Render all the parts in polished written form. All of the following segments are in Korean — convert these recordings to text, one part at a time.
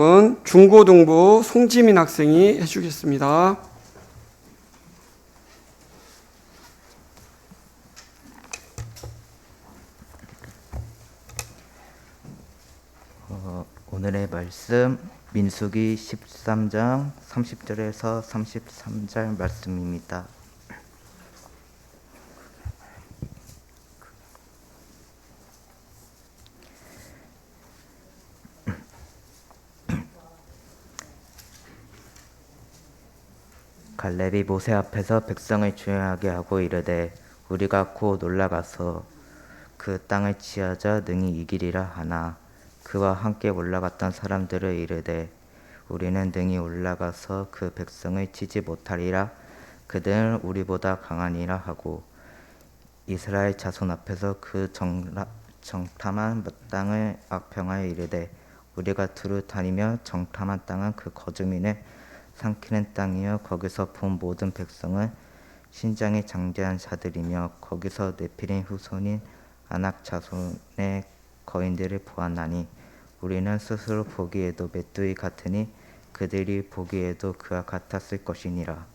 은 중고등부 송지민 학생이 해주겠습니다. 오늘의 말씀 민수기 13장 30절에서 33절 말씀입니다. 갈렙이 모세 앞에서 백성을 주행하게 하고 이르되 우리가 곧 올라가서 그 땅을 취하자 능히 이기리라 하나 그와 함께 올라갔던 사람들을 이르되 우리는 능히 올라가서 그 백성을 치지 못하리라 그들은 우리보다 강하니라 하고 이스라엘 자손 앞에서 그 정탐한 땅을 악평하여 이르되 우리가 두루 다니며 정탐한 땅은 그 거주민을 삼키는 땅이요 거기서 본 모든 백성은 신장이 장대한 자들이며 거기서 네피림 후손인 아낙 자손의 거인들을 보았나니 우리는 스스로 보기에도 메뚜기 같으니 그들이 보기에도 그와 같았을 것이니라.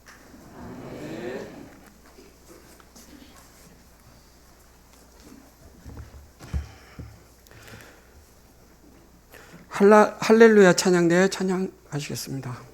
할렐루야 찬양대 찬양하시겠습니다.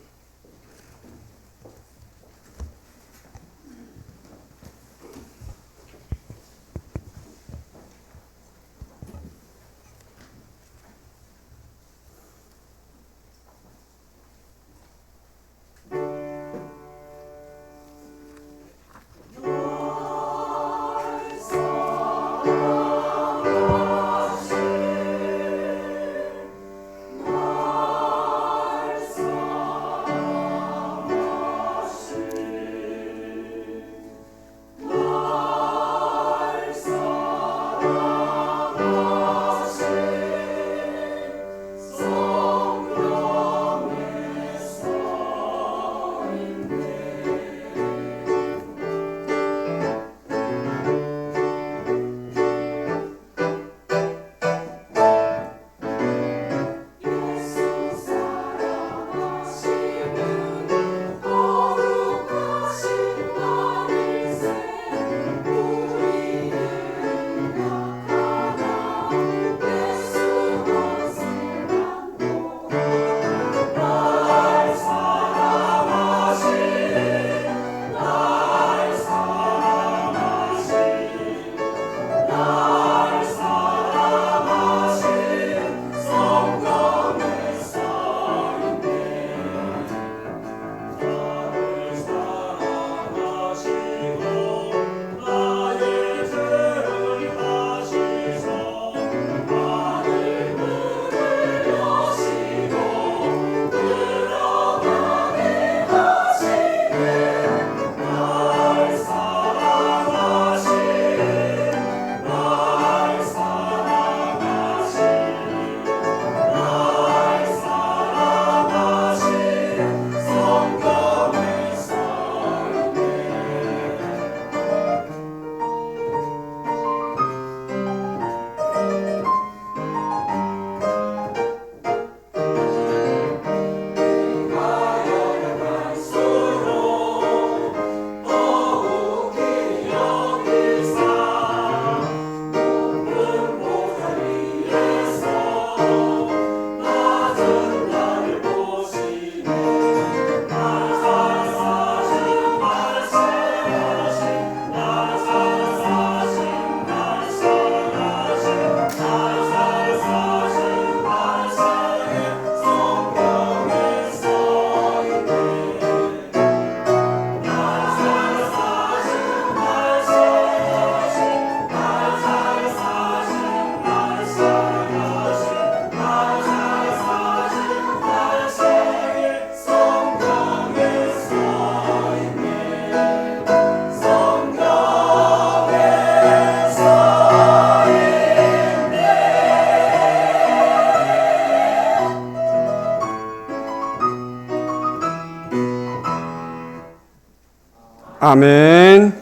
아멘.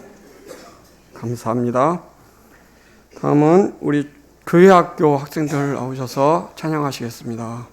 감사합니다. 다음은 우리 교회학교 학생들 나오셔서 찬양하시겠습니다.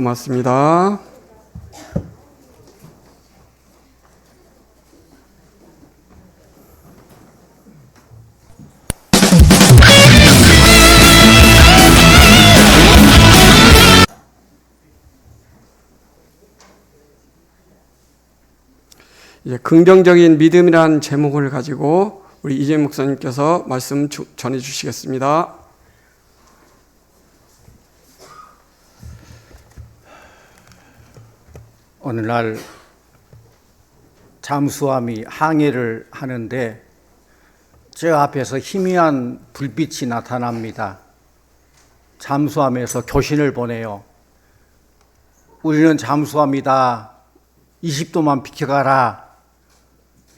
고맙습니다. 이제 긍정적인 믿음이라는 제목을 가지고 우리 이재 목사님께서 말씀 전해 주시겠습니다. 오늘날 잠수함이 항해를 하는데 저 앞에서 희미한 불빛이 나타납니다. 잠수함에서 교신을 보내요. 우리는 잠수함이다. 20도만 비켜가라.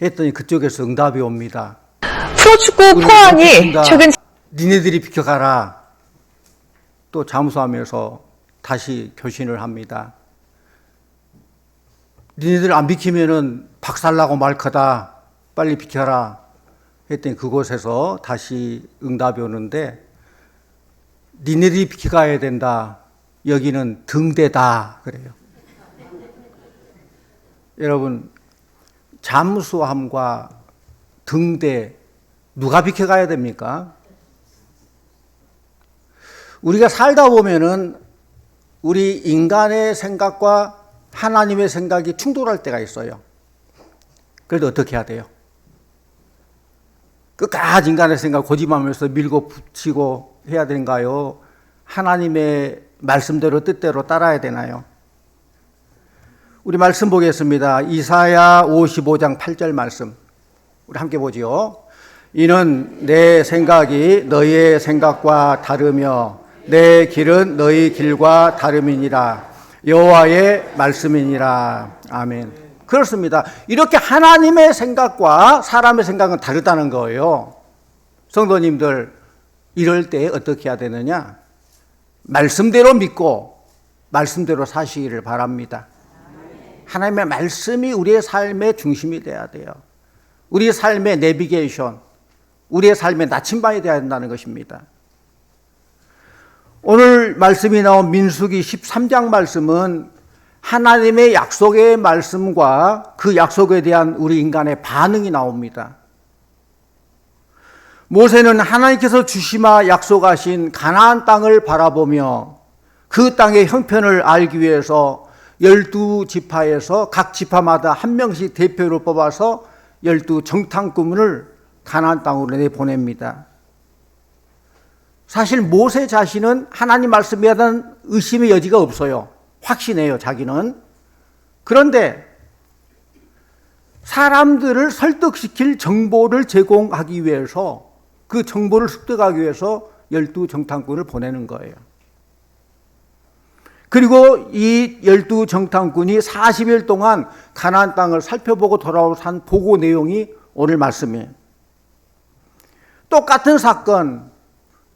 했더니 그쪽에서 응답이 옵니다. 프로축구 포항이 최근 니네들이 비켜가라. 또 잠수함에서 다시 교신을 합니다. 니네들 안 비키면은 박살나고 말 거다. 빨리 비켜라. 했더니 그곳에서 다시 응답이 오는데 니네들이 비켜가야 된다. 여기는 등대다. 그래요. 여러분, 잠수함과 등대 누가 비켜가야 됩니까? 우리가 살다 보면은 우리 인간의 생각과 하나님의 생각이 충돌할 때가 있어요. 그래도 어떻게 해야 돼요? 끝까지 인간의 생각 고집하면서 밀고 붙이고 해야 되는가요? 하나님의 말씀대로 뜻대로 따라야 되나요? 우리 말씀 보겠습니다. 이사야 55장 8절 말씀. 우리 함께 보지요. 이는 내 생각이 너희의 생각과 다르며 내 길은 너희 길과 다름이니라. 여호와의 말씀이니라. 아멘. 그렇습니다. 이렇게 하나님의 생각과 사람의 생각은 다르다는 거예요. 성도님들, 이럴 때 어떻게 해야 되느냐? 말씀대로 믿고 말씀대로 사시기를 바랍니다. 하나님의 말씀이 우리의 삶의 중심이 돼야 돼요. 우리의 삶의 내비게이션, 우리의 삶의 나침반이 되어야 한다는 것입니다. 오늘 말씀이 나온 민수기 13장 말씀은 하나님의 약속의 말씀과 그 약속에 대한 우리 인간의 반응이 나옵니다. 모세는 하나님께서 주시마 약속하신 가나안 땅을 바라보며 그 땅의 형편을 알기 위해서 12지파에서 각 지파마다 한 명씩 대표를 뽑아서 12정탐꾼을 가나안 땅으로 내보냅니다. 사실 모세 자신은 하나님 말씀에 대한 의심의 여지가 없어요. 확신해요, 자기는. 그런데 사람들을 설득시킬 정보를 제공하기 위해서, 그 정보를 습득하기 위해서 12정탐꾼을 보내는 거예요. 그리고 이 12정탐꾼이 40일 동안 가나안 땅을 살펴보고 돌아온 보고 내용이 오늘 말씀이에요. 똑같은 사건,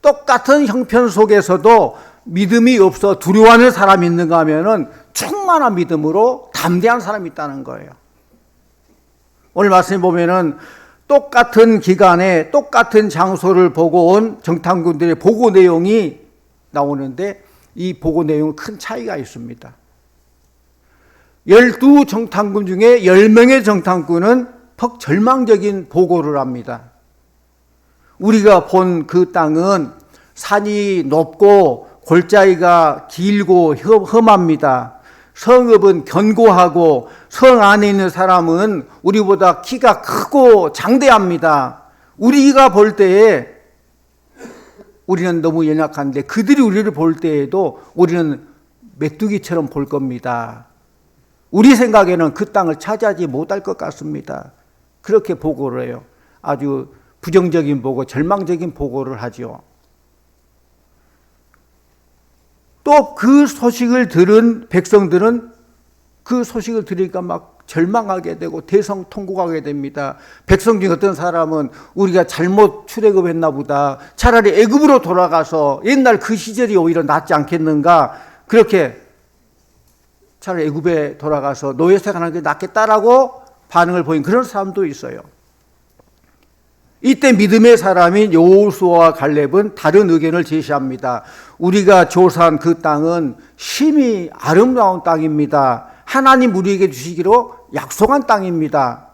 똑같은 형편 속에서도 믿음이 없어 두려워하는 사람이 있는가 하면은 충만한 믿음으로 담대한 사람이 있다는 거예요. 오늘 말씀에 보면은 똑같은 기간에 똑같은 장소를 보고 온 정탐꾼들의 보고 내용이 나오는데 이 보고 내용은 큰 차이가 있습니다. 12정탐꾼 중에 10명의 정탐꾼은 퍽 절망적인 보고를 합니다. 우리가 본 그 땅은 산이 높고 골짜기가 길고 험합니다. 성읍은 견고하고 성 안에 있는 사람은 우리보다 키가 크고 장대합니다. 우리가 볼 때에 우리는 너무 연약한데 그들이 우리를 볼 때에도 우리는 메뚜기처럼 볼 겁니다. 우리 생각에는 그 땅을 차지하지 못할 것 같습니다. 그렇게 보고를 해요. 아주 부정적인 보고, 절망적인 보고를 하죠. 또 그 소식을 들은 백성들은 그 소식을 들으니까 막 절망하게 되고 대성통곡하게 됩니다. 백성 중 어떤 사람은 우리가 잘못 출애굽했나 보다. 차라리 애굽으로 돌아가서 옛날 그 시절이 오히려 낫지 않겠는가. 그렇게 차라리 애굽에 돌아가서 노예 생활하는 게 낫겠다라고 반응을 보인 그런 사람도 있어요. 이때 믿음의 사람인 여호수아와 갈렙은 다른 의견을 제시합니다. 우리가 조사한 그 땅은 심히 아름다운 땅입니다. 하나님 우리에게 주시기로 약속한 땅입니다.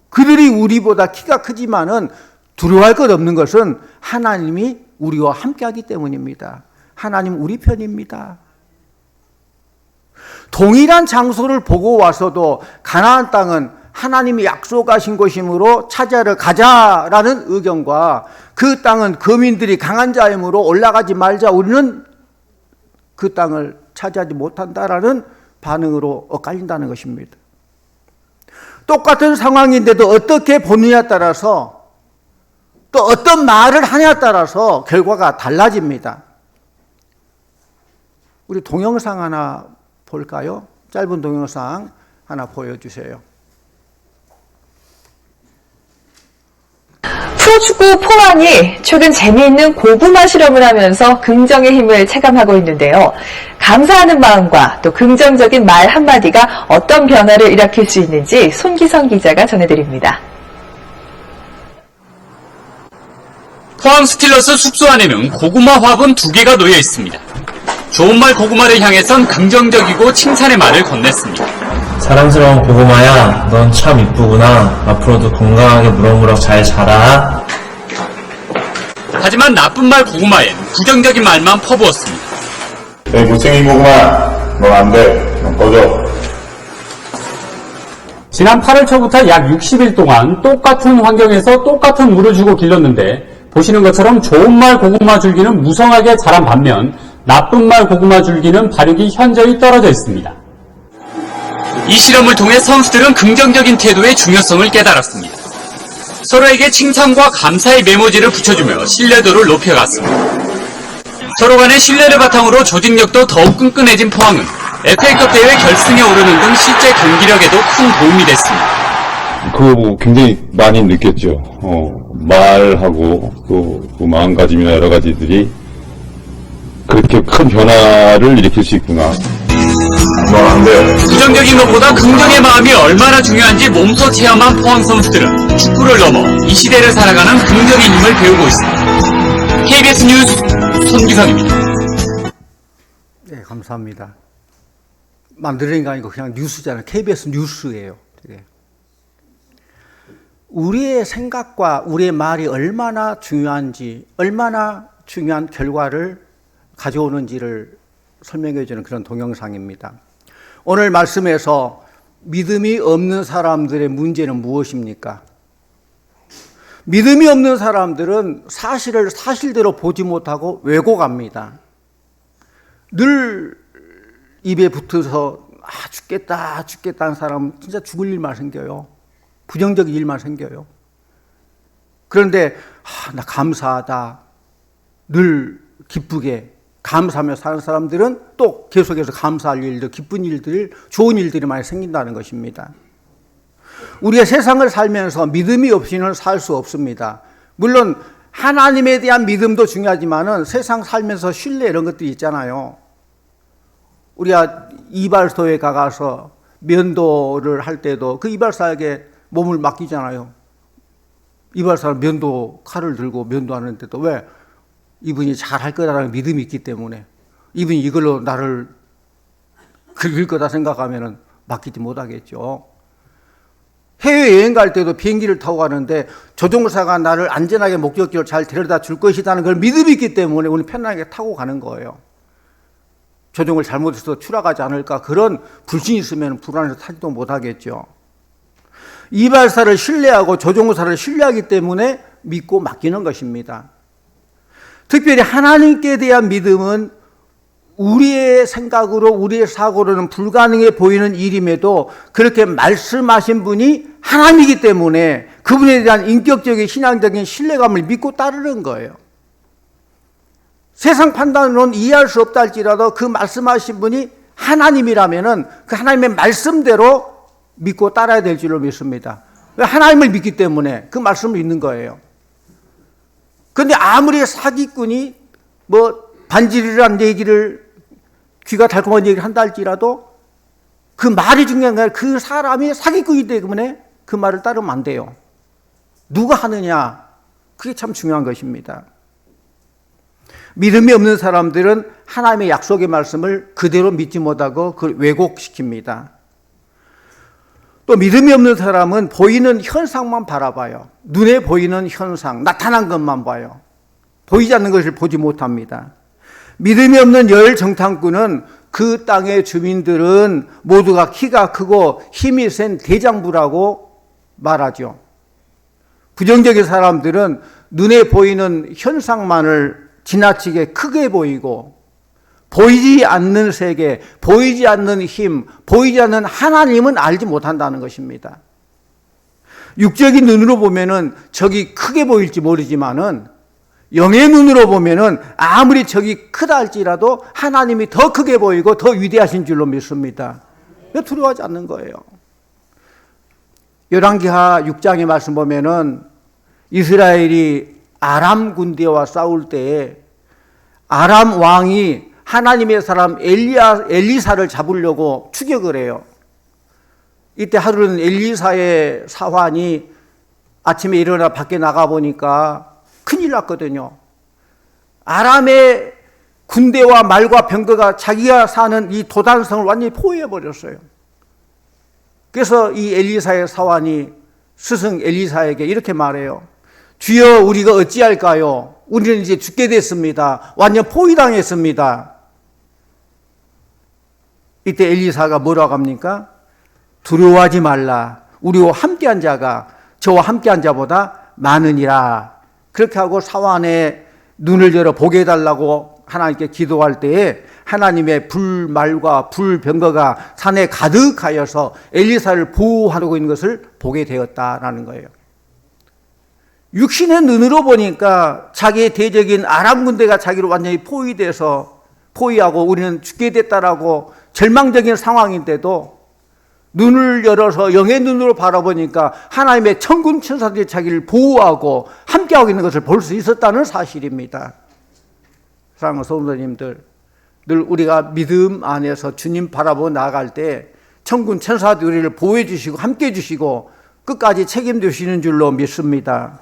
그들이 우리보다 키가 크지만은 두려워할 것 없는 것은 하나님이 우리와 함께하기 때문입니다. 하나님 우리 편입니다. 동일한 장소를 보고 와서도 가나안 땅은 하나님이 약속하신 곳이므로 차지하러 가자라는 의견과 그 땅은 거민들이 강한 자이므로 올라가지 말자, 우리는 그 땅을 차지하지 못한다라는 반응으로 엇갈린다는 것입니다. 똑같은 상황인데도 어떻게 보느냐에 따라서 또 어떤 말을 하냐에 따라서 결과가 달라집니다. 우리 동영상 하나 볼까요? 짧은 동영상 하나 보여주세요. 프로축구 포항이 최근 재미있는 고구마 실험을 하면서 긍정의 힘을 체감하고 있는데요. 감사하는 마음과 또 긍정적인 말 한마디가 어떤 변화를 일으킬 수 있는지 손기성 기자가 전해드립니다. 포항 스틸러스 숙소 안에는 고구마 화분 2개가 놓여 있습니다. 좋은 말 고구마를 향해선 긍정적이고 칭찬의 말을 건넸습니다. 사랑스러운 고구마야, 넌 참 이쁘구나. 앞으로도 건강하게 무럭무럭 잘 자라. 하지만 나쁜 말 고구마엔 부정적인 말만 퍼부었습니다. 내 못생긴 고구마, 넌 안 돼. 넌 꺼져. 지난 8월 초부터 약 60일 동안 똑같은 환경에서 똑같은 물을 주고 길렀는데 보시는 것처럼 좋은 말 고구마 줄기는 무성하게 자란 반면 나쁜 말 고구마 줄기는 발육이 현저히 떨어져 있습니다. 이 실험을 통해 선수들은 긍정적인 태도의 중요성을 깨달았습니다. 서로에게 칭찬과 감사의 메모지를 붙여주며 신뢰도를 높여갔습니다. 서로 간의 신뢰를 바탕으로 조직력도 더욱 끈끈해진 포항은 FA컵 대회 결승에 오르는 등 실제 경기력에도 큰 도움이 됐습니다. 그거 보고 굉장히 많이 느꼈죠. 말하고 그 마음가짐이나 여러 가지들이 그렇게 큰 변화를 일으킬 수 있구나. 넌 안 돼. 부정적인 것보다 긍정의 마음이 얼마나 중요한지 몸소 체험한 포항 선수들은 축구를 넘어 이 시대를 살아가는 긍정의 힘을 배우고 있습니다. KBS 뉴스 손기성입니다. 네, 감사합니다. 만드는 게 아니고 그냥 뉴스잖아요. KBS 뉴스예요. 되게. 우리의 생각과 우리의 말이 얼마나 중요한지, 얼마나 중요한 결과를 가져오는지를 설명해 주는 그런 동영상입니다. 오늘 말씀에서 믿음이 없는 사람들의 문제는 무엇입니까? 믿음이 없는 사람들은 사실을 사실대로 보지 못하고 왜곡합니다. 늘 입에 붙어서 죽겠다 하는 사람은 진짜 죽을 일만 생겨요. 부정적인 일만 생겨요. 그런데 나 감사하다, 늘 기쁘게 감사하며 사는 사람들은 또 계속해서 감사할 일들, 기쁜 일들, 좋은 일들이 많이 생긴다는 것입니다. 우리가 세상을 살면서 믿음이 없이는 살 수 없습니다. 물론 하나님에 대한 믿음도 중요하지만은 세상 살면서 신뢰 이런 것들이 있잖아요. 우리가 이발소에 가서 면도를 할 때도 그 이발사에게 몸을 맡기잖아요. 이발사는 면도 칼을 들고 면도하는데도 왜? 이분이 잘할 거라는 믿음이 있기 때문에, 이분이 이걸로 나를 긁을 거다 생각하면 맡기지 못하겠죠. 해외여행 갈 때도 비행기를 타고 가는데 조종사가 나를 안전하게 목적지를 잘 데려다 줄 것이라는 걸 믿음이 있기 때문에 우리는 편하게 타고 가는 거예요. 조종을 잘못해서 추락하지 않을까 그런 불신이 있으면 불안해서 타지도 못하겠죠. 이발사를 신뢰하고 조종사를 신뢰하기 때문에 믿고 맡기는 것입니다. 특별히 하나님께 대한 믿음은 우리의 생각으로 우리의 사고로는 불가능해 보이는 일임에도 그렇게 말씀하신 분이 하나님이기 때문에 그분에 대한 인격적인 신앙적인 신뢰감을 믿고 따르는 거예요. 세상 판단으로는 이해할 수 없다 할지라도 그 말씀하신 분이 하나님이라면은 그 하나님의 말씀대로 믿고 따라야 될 줄로 믿습니다. 하나님을 믿기 때문에 그 말씀을 믿는 거예요. 그런데 아무리 사기꾼이 반지르란 얘기를, 귀가 달콤한 얘기를 한다 할지라도 그 말이 중요한 게 아니라 그 사람이 사기꾼이기 때문에 그 말을 따르면 안 돼요. 누가 하느냐? 그게 참 중요한 것입니다. 믿음이 없는 사람들은 하나님의 약속의 말씀을 그대로 믿지 못하고 그걸 왜곡시킵니다. 또 믿음이 없는 사람은 보이는 현상만 바라봐요. 눈에 보이는 현상, 나타난 것만 봐요. 보이지 않는 것을 보지 못합니다. 믿음이 없는 열정탐꾼은 그 땅의 주민들은 모두가 키가 크고 힘이 센 대장부라고 말하죠. 부정적인 사람들은 눈에 보이는 현상만을 지나치게 크게 보이고 보이지 않는 세계, 보이지 않는 힘, 보이지 않는 하나님은 알지 못한다는 것입니다. 육적인 눈으로 보면은 적이 크게 보일지 모르지만은 영의 눈으로 보면은 아무리 적이 크다 할지라도 하나님이 더 크게 보이고 더 위대하신 줄로 믿습니다. 두려워하지 않는 거예요. 열왕기하 6장의 말씀 보면은 이스라엘이 아람 군대와 싸울 때에 아람 왕이 하나님의 사람 엘리사를 잡으려고 추격을 해요. 이때 하루는 엘리사의 사환이 아침에 일어나 밖에 나가 보니까 큰일 났거든요. 아람의 군대와 말과 병거가 자기가 사는 이 도단성을 완전히 포위해 버렸어요. 그래서 이 엘리사의 사환이 스승 엘리사에게 이렇게 말해요. 주여, 우리가 어찌할까요? 우리는 이제 죽게 됐습니다. 완전 포위당했습니다. 이때 엘리사가 뭐라고 합니까? 두려워하지 말라. 우리와 함께한 자가 저와 함께한 자보다 많으니라. 그렇게 하고 사환의 눈을 열어 보게 해달라고 하나님께 기도할 때에 하나님의 불말과 불병거가 산에 가득하여서 엘리사를 보호하고 있는 것을 보게 되었다라는 거예요. 육신의 눈으로 보니까 자기의 대적인 아람 군대가 자기를 완전히 포위하고 우리는 죽게 됐다라고 절망적인 상황인데도 눈을 열어서 영의 눈으로 바라보니까 하나님의 천군 천사들이 자기를 보호하고 함께하고 있는 것을 볼 수 있었다는 사실입니다. 사랑하는 성도님들, 늘 우리가 믿음 안에서 주님 바라보고 나아갈 때 천군 천사들이 우리를 보호해 주시고 함께해 주시고 끝까지 책임져 주시는 줄로 믿습니다.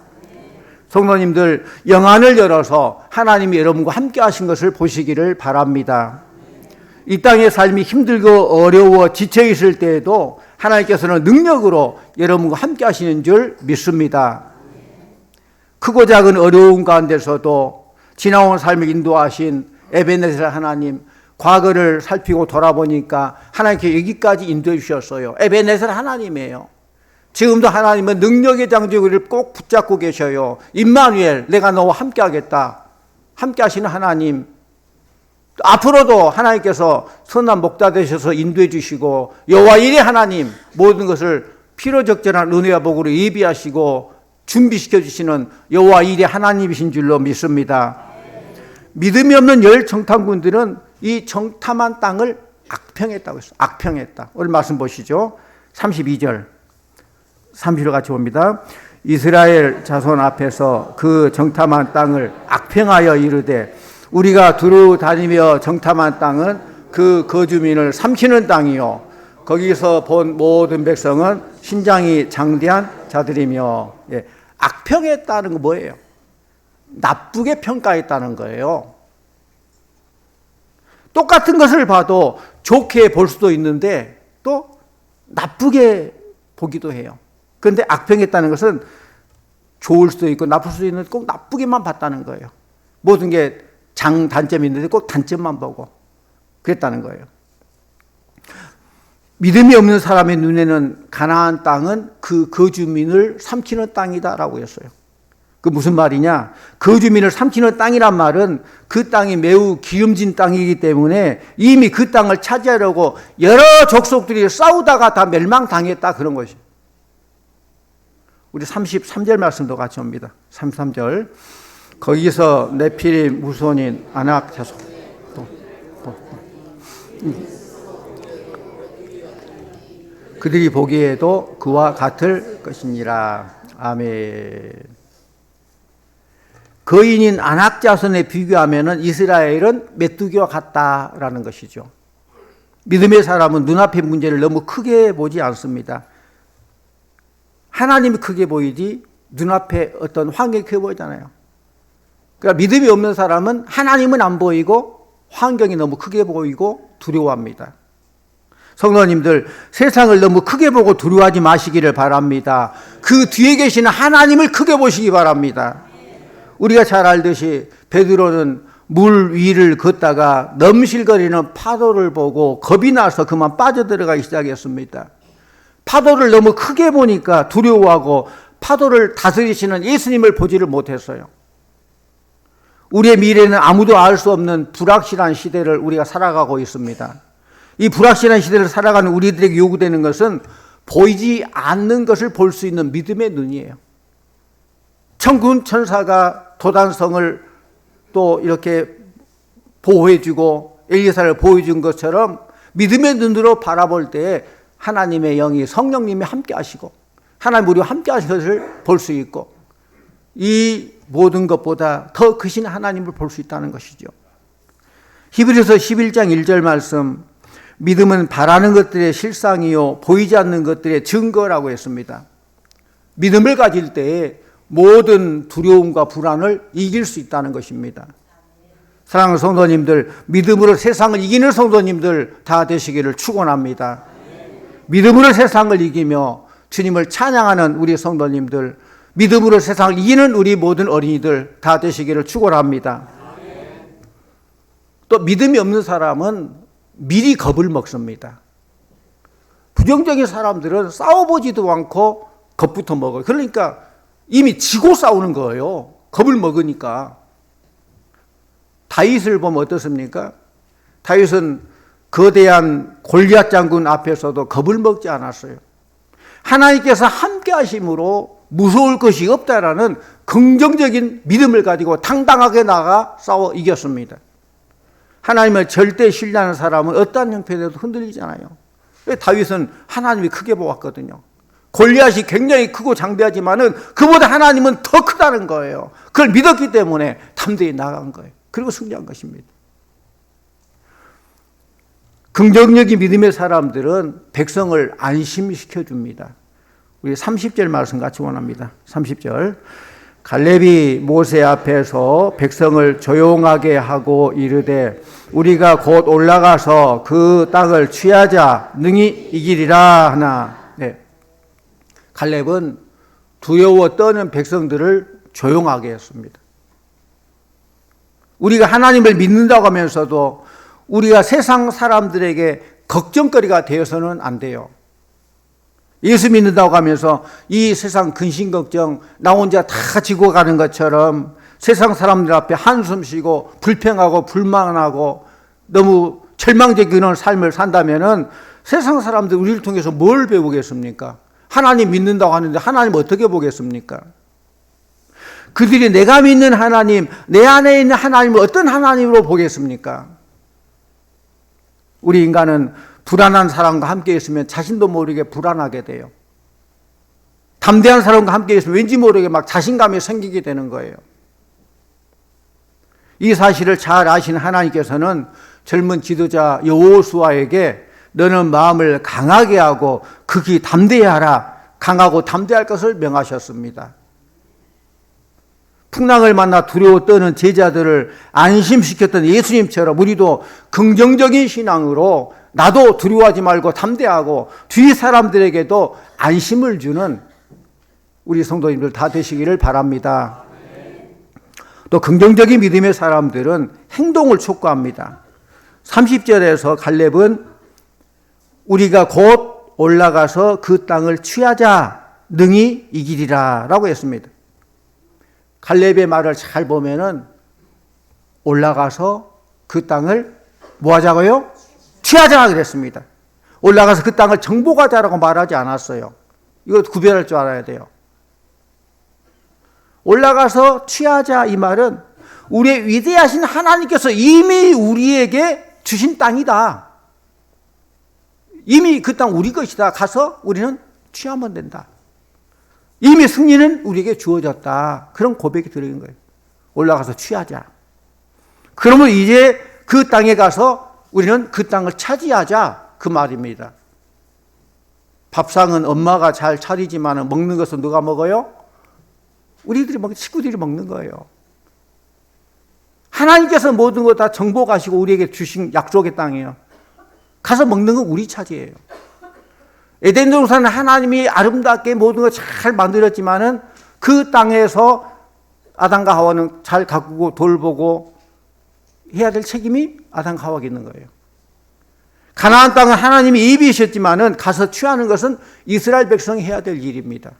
성도님들, 영안을 열어서 하나님이 여러분과 함께 하신 것을 보시기를 바랍니다. 이 땅의 삶이 힘들고 어려워 지쳐 있을 때에도 하나님께서는 능력으로 여러분과 함께 하시는 줄 믿습니다. 크고 작은 어려움 가운데서도 지나온 삶을 인도하신 에베네셀 하나님, 과거를 살피고 돌아보니까 하나님께 여기까지 인도해 주셨어요. 에베네셀 하나님이에요. 지금도 하나님은 능력의 장주를 꼭 붙잡고 계셔요. 임마누엘, 내가 너와 함께 하겠다. 함께 하시는 하나님. 앞으로도 하나님께서 선한 목자 되셔서 인도해 주시고 여호와 일의 하나님, 모든 것을 필요적절한 은혜와 복으로 예비하시고 준비시켜 주시는 여호와 일의 하나님이신 줄로 믿습니다. 믿음이 없는 열 정탐꾼들은 이 정탐한 땅을 악평했다고 했어요. 악평했다. 오늘 말씀 보시죠. 32절. 30절 같이 봅니다. 이스라엘 자손 앞에서 그 정탐한 땅을 악평하여 이르되 우리가 두루 다니며 정탐한 땅은 그 거주민을 삼키는 땅이요 거기서 본 모든 백성은 신장이 장대한 자들이며. 예. 악평했다는 거 뭐예요? 나쁘게 평가했다는 거예요. 똑같은 것을 봐도 좋게 볼 수도 있는데 또 나쁘게 보기도 해요. 그런데 악평했다는 것은 좋을 수도 있고 나쁠 수도 있는데 꼭 나쁘게만 봤다는 거예요. 모든 게 장단점이 있는데 꼭 단점만 보고 그랬다는 거예요. 믿음이 없는 사람의 눈에는 가나안 땅은 그 거주민을 삼키는 땅이다라고 했어요. 그 무슨 말이냐? 거주민을 삼키는 땅이란 말은 그 땅이 매우 기름진 땅이기 때문에 이미 그 땅을 차지하려고 여러 족속들이 싸우다가 다 멸망당했다 그런 것이에요. 우리 33절 말씀도 같이 옵니다. 33절. 거기서 네피림 무손인 아낙 자손 그들이 보기에도 그와 같을 것이니라. 아멘. 거인인 아낙 자손에 비교하면 이스라엘은 메뚜기와 같다라는 것이죠. 믿음의 사람은 눈앞의 문제를 너무 크게 보지 않습니다. 하나님이 크게 보이지 눈앞에 어떤 환경이 크게 보이잖아요. 그러니까 믿음이 없는 사람은 하나님은 안 보이고 환경이 너무 크게 보이고 두려워합니다. 성도님들, 세상을 너무 크게 보고 두려워하지 마시기를 바랍니다. 그 뒤에 계시는 하나님을 크게 보시기 바랍니다. 우리가 잘 알듯이 베드로는 물 위를 걷다가 넘실거리는 파도를 보고 겁이 나서 그만 빠져들어가기 시작했습니다. 파도를 너무 크게 보니까 두려워하고 파도를 다스리시는 예수님을 보지를 못했어요. 우리의 미래는 아무도 알 수 없는 불확실한 시대를 우리가 살아가고 있습니다. 이 불확실한 시대를 살아가는 우리들에게 요구되는 것은 보이지 않는 것을 볼 수 있는 믿음의 눈이에요. 천군 천사가 도단성을 또 이렇게 보호해주고 엘리사를 보여준 것처럼 믿음의 눈으로 바라볼 때 하나님의 영이 성령님이 함께 하시고 하나님 우리와 함께 하신 것을 볼 수 있고 이 모든 것보다 더 크신 하나님을 볼 수 있다는 것이죠. 히브리서 11장 1절 말씀, 믿음은 바라는 것들의 실상이요 보이지 않는 것들의 증거라고 했습니다. 믿음을 가질 때에 모든 두려움과 불안을 이길 수 있다는 것입니다. 사랑하는 성도님들, 믿음으로 세상을 이기는 성도님들 다 되시기를 축원합니다. 믿음으로 세상을 이기며 주님을 찬양하는 우리 성도님들, 믿음으로 세상을 이기는 우리 모든 어린이들 다 되시기를 축원합니다. 또 믿음이 없는 사람은 미리 겁을 먹습니다. 부정적인 사람들은 싸워보지도 않고 겁부터 먹어요. 그러니까 이미 지고 싸우는 거예요. 겁을 먹으니까. 다윗을 보면 어떻습니까? 다윗은 거대한 골리앗 장군 앞에서도 겁을 먹지 않았어요. 하나님께서 함께 하심으로 무서울 것이 없다라는 긍정적인 믿음을 가지고 당당하게 나가 싸워 이겼습니다. 하나님을 절대 신뢰하는 사람은 어떠한 형편에도 흔들리잖아요. 다윗은 하나님이 크게 보았거든요. 골리앗이 굉장히 크고 장대하지만은 그보다 하나님은 더 크다는 거예요. 그걸 믿었기 때문에 담대히 나간 거예요. 그리고 승리한 것입니다. 긍정적인 믿음의 사람들은 백성을 안심시켜 줍니다. 우리 30절 말씀 같이 원합니다. 30절. 갈렙이 모세 앞에서 백성을 조용하게 하고 이르되 우리가 곧 올라가서 그 땅을 취하자 능히 이기리라 하나. 네. 갈렙은 두려워 떠는 백성들을 조용하게 했습니다. 우리가 하나님을 믿는다고 하면서도 우리가 세상 사람들에게 걱정거리가 되어서는 안 돼요. 예수 믿는다고 하면서 이 세상 근심 걱정 나 혼자 다 지고 가는 것처럼 세상 사람들 앞에 한숨 쉬고 불평하고 불만하고 너무 절망적인 삶을 산다면은 세상 사람들 우리를 통해서 뭘 배우겠습니까? 하나님 믿는다고 하는데 하나님 어떻게 보겠습니까? 그들이 내가 믿는 하나님, 내 안에 있는 하나님을 어떤 하나님으로 보겠습니까? 우리 인간은 불안한 사람과 함께 있으면 자신도 모르게 불안하게 돼요. 담대한 사람과 함께 있으면 왠지 모르게 막 자신감이 생기게 되는 거예요. 이 사실을 잘 아신 하나님께서는 젊은 지도자 여호수아에게 너는 마음을 강하게 하고 극히 담대하라. 강하고 담대할 것을 명하셨습니다. 풍랑을 만나 두려워 떠는 제자들을 안심시켰던 예수님처럼 우리도 긍정적인 신앙으로 나도 두려워하지 말고 담대하고 뒤 사람들에게도 안심을 주는 우리 성도님들 다 되시기를 바랍니다. 또 긍정적인 믿음의 사람들은 행동을 촉구합니다. 30절에서 갈렙은 우리가 곧 올라가서 그 땅을 취하자 능히 이기리라 라고 했습니다. 갈렙의 말을 잘 보면은 올라가서 그 땅을 뭐 하자고요? 취하자 그랬습니다. 올라가서 그 땅을 정복하자라고 말하지 않았어요. 이거 구별할 줄 알아야 돼요. 올라가서 취하자 이 말은 우리의 위대하신 하나님께서 이미 우리에게 주신 땅이다. 이미 그 땅 우리 것이다. 가서 우리는 취하면 된다. 이미 승리는 우리에게 주어졌다. 그런 고백이 들어있는 거예요. 올라가서 취하자. 그러면 이제 그 땅에 가서 우리는 그 땅을 차지하자. 그 말입니다. 밥상은 엄마가 잘 차리지만 먹는 것은 누가 먹어요? 우리들이 식구들이 먹는 거예요. 하나님께서 모든 거 다 정복하시고 우리에게 주신 약속의 땅이에요. 가서 먹는 건 우리 차지예요. 에덴 동산은 하나님이 아름답게 모든 걸 잘 만들었지만은 그 땅에서 아담과 하와는 잘 가꾸고 돌보고 해야 될 책임이 아담과 하와에게 있는 거예요. 가나안 땅은 하나님이 예비하셨지만은 가서 취하는 것은 이스라엘 백성이 해야 될 일입니다.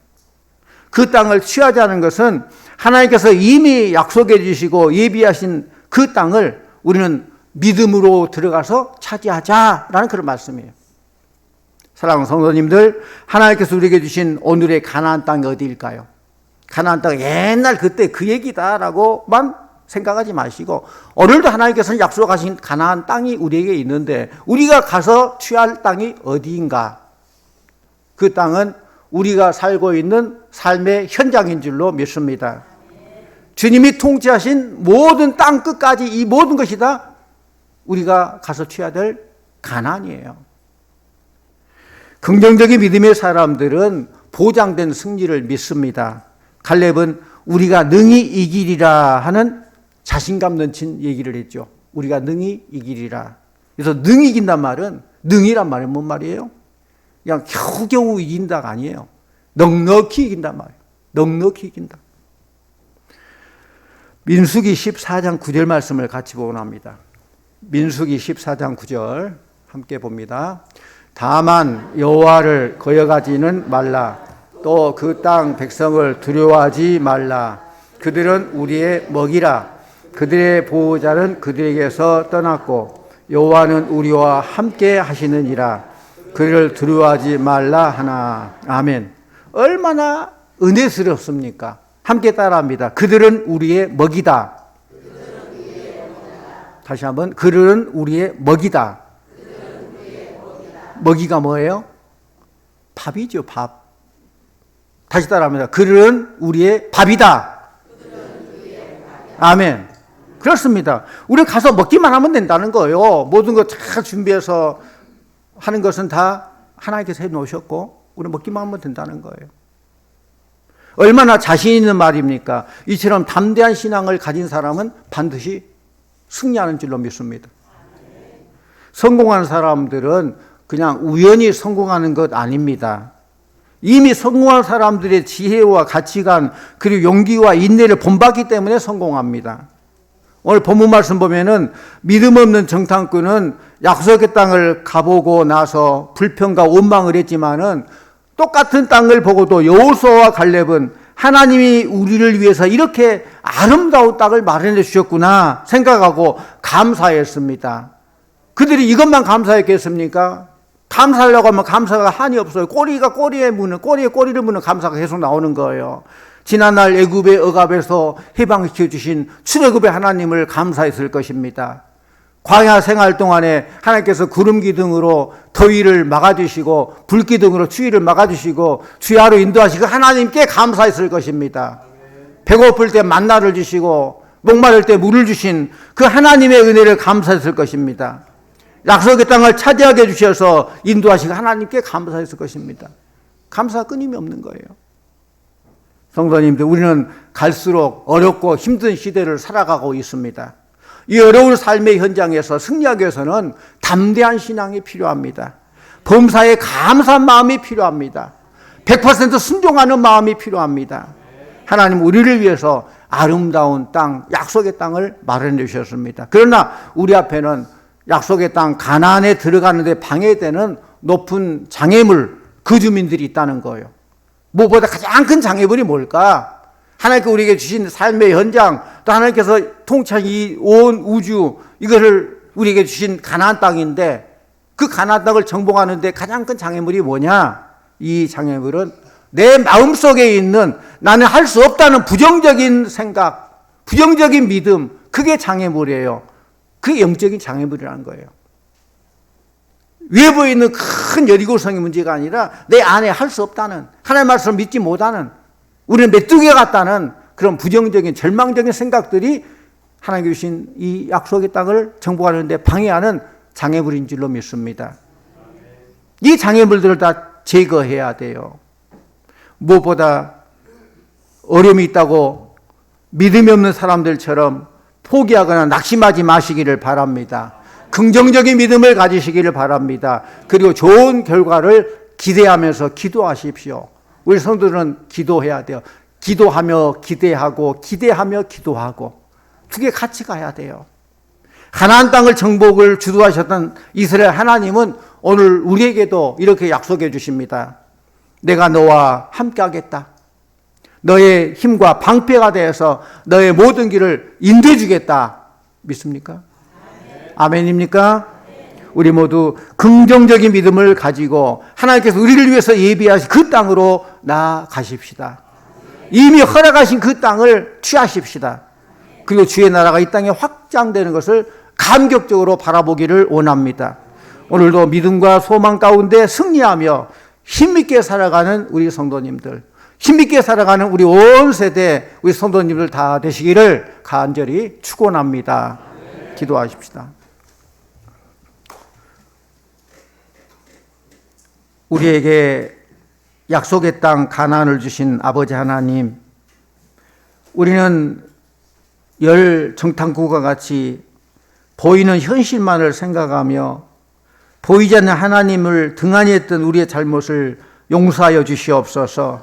그 땅을 취하지 않은 것은 하나님께서 이미 약속해 주시고 예비하신 그 땅을 우리는 믿음으로 들어가서 차지하자라는 그런 말씀이에요. 사랑하는 성도님들, 하나님께서 우리에게 주신 오늘의 가나안 땅이 어디일까요? 가나안 땅은 옛날 그때 그 얘기다라고만 생각하지 마시고 오늘도 하나님께서는 약속하신 가나안 땅이 우리에게 있는데 우리가 가서 취할 땅이 어디인가? 그 땅은 우리가 살고 있는 삶의 현장인 줄로 믿습니다. 주님이 통치하신 모든 땅 끝까지 이 모든 것이 다 우리가 가서 취해야 될 가나안이에요. 긍정적인 믿음의 사람들은 보장된 승리를 믿습니다. 갈렙은 우리가 능히 이기리라 하는 자신감 넘친 얘기를 했죠. 우리가 능히 이기리라. 그래서 능히 이긴단 말은, 능이란 말은 뭔 말이에요? 그냥 겨우겨우 이긴다가 아니에요. 넉넉히 이긴단 말이에요. 넉넉히 이긴다. 민수기 14장 9절 말씀을 같이 보곤 합니다. 민수기 14장 9절 함께 봅니다. 다만 여호와를 거역하지는 말라. 또 그 땅 백성을 두려워하지 말라. 그들은 우리의 먹이라. 그들의 보호자는 그들에게서 떠났고 여호와는 우리와 함께 하시느니라. 그를 두려워하지 말라 하나. 아멘. 얼마나 은혜스럽습니까? 함께 따라합니다. 그들은 우리의 먹이다. 다시 한번, 그들은 우리의 먹이다. 먹이가 뭐예요? 밥이죠, 밥. 다시 따라합니다. 그들은 우리의 밥이다. 아멘. 그렇습니다. 우리 가서 먹기만 하면 된다는 거예요. 모든 거 다 준비해서 하는 것은 다 하나님께서 해놓으셨고 우리 먹기만 하면 된다는 거예요. 얼마나 자신 있는 말입니까? 이처럼 담대한 신앙을 가진 사람은 반드시 승리하는 줄로 믿습니다. 성공한 사람들은 그냥 우연히 성공하는 것 아닙니다. 이미 성공한 사람들의 지혜와 가치관 그리고 용기와 인내를 본받기 때문에 성공합니다. 오늘 본문 말씀 보면은 믿음 없는 정탐꾼은 약속의 땅을 가보고 나서 불평과 원망을 했지만은 똑같은 땅을 보고도 여호수아와 갈렙은 하나님이 우리를 위해서 이렇게 아름다운 땅을 마련해 주셨구나 생각하고 감사했습니다. 그들이 이것만 감사했겠습니까? 감사하려고 하면 감사가 한이 없어요. 꼬리가 꼬리에 무는, 꼬리에 꼬리를 무는 감사가 계속 나오는 거예요. 지난날 애굽의 억압에서 해방시켜 주신 출애굽의 하나님을 감사했을 것입니다. 광야 생활 동안에 하나님께서 구름 기둥으로 더위를 막아주시고 불 기둥으로 추위를 막아주시고 주야로 인도하시고 하나님께 감사했을 것입니다. 배고플 때 만나를 주시고 목마를 때 물을 주신 그 하나님의 은혜를 감사했을 것입니다. 약속의 땅을 차지하게 해주셔서 인도하시고 하나님께 감사했을 것입니다. 감사가 끊임이 없는 거예요. 성도님들, 우리는 갈수록 어렵고 힘든 시대를 살아가고 있습니다. 이 어려운 삶의 현장에서 승리하기 위해서는 담대한 신앙이 필요합니다. 범사에 감사한 마음이 필요합니다. 100% 순종하는 마음이 필요합니다. 하나님 우리를 위해서 아름다운 땅, 약속의 땅을 마련해 주셨습니다. 그러나 우리 앞에는 약속의 땅 가나안에 들어가는데 방해되는 높은 장애물, 그 주민들이 있다는 거예요. 무엇보다 가장 큰 장애물이 뭘까? 하나님께서 우리에게 주신 삶의 현장, 또 하나님께서 통치한 이 온 우주, 이것을 우리에게 주신 가나안 땅인데 그 가나안 땅을 정복하는데 가장 큰 장애물이 뭐냐? 이 장애물은 내 마음속에 있는 나는 할 수 없다는 부정적인 생각, 부정적인 믿음, 그게 장애물이에요. 그게 영적인 장애물이라는 거예요. 외부에 있는 큰 여리고성의 문제가 아니라 내 안에 할 수 없다는, 하나님의 말씀을 믿지 못하는, 우리는 메뚜기 같다는 그런 부정적인 절망적인 생각들이 하나님께 주신 이 약속의 땅을 정복하는 데 방해하는 장애물인 줄로 믿습니다. 이 장애물들을 다 제거해야 돼요. 무엇보다 어려움이 있다고 믿음이 없는 사람들처럼 포기하거나 낙심하지 마시기를 바랍니다. 긍정적인 믿음을 가지시기를 바랍니다. 그리고 좋은 결과를 기대하면서 기도하십시오. 우리 성도들은 기도해야 돼요. 기도하며 기대하고 기대하며 기도하고 두 개 같이 가야 돼요. 가나안 땅을 정복을 주도하셨던 이스라엘 하나님은 오늘 우리에게도 이렇게 약속해 주십니다. 내가 너와 함께 하겠다. 너의 힘과 방패가 되어서 너의 모든 길을 인도해 주겠다. 믿습니까? 아멘입니까? 우리 모두 긍정적인 믿음을 가지고 하나님께서 우리를 위해서 예비하신 그 땅으로 나아가십시다. 이미 허락하신 그 땅을 취하십시다. 그리고 주의 나라가 이 땅에 확장되는 것을 감격적으로 바라보기를 원합니다. 오늘도 믿음과 소망 가운데 승리하며 힘있게 살아가는 우리 성도님들, 힘있게 살아가는 우리 온 세대 우리 성도님들 다 되시기를 간절히 축원합니다. 기도하십시다. 우리에게 약속의 땅 가나안을 주신 아버지 하나님, 우리는 열 정탐구가 같이 보이는 현실만을 생각하며 보이지 않는 하나님을 등한히 했던 우리의 잘못을 용서하여 주시옵소서.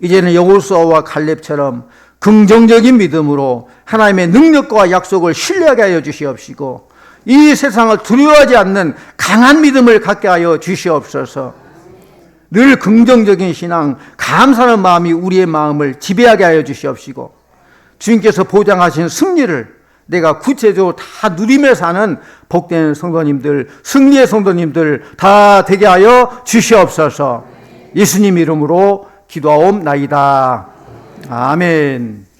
이제는 여호수아와 갈렙처럼 긍정적인 믿음으로 하나님의 능력과 약속을 신뢰하게 하여 주시옵시고 이 세상을 두려워하지 않는 강한 믿음을 갖게 하여 주시옵소서. 늘 긍정적인 신앙, 감사하는 마음이 우리의 마음을 지배하게 하여 주시옵시고 주님께서 보장하신 승리를 내가 구체적으로 다 누리며 사는 복된 성도님들, 승리의 성도님들 다 되게 하여 주시옵소서. 예수님 이름으로 기도하옵나이다. 아멘.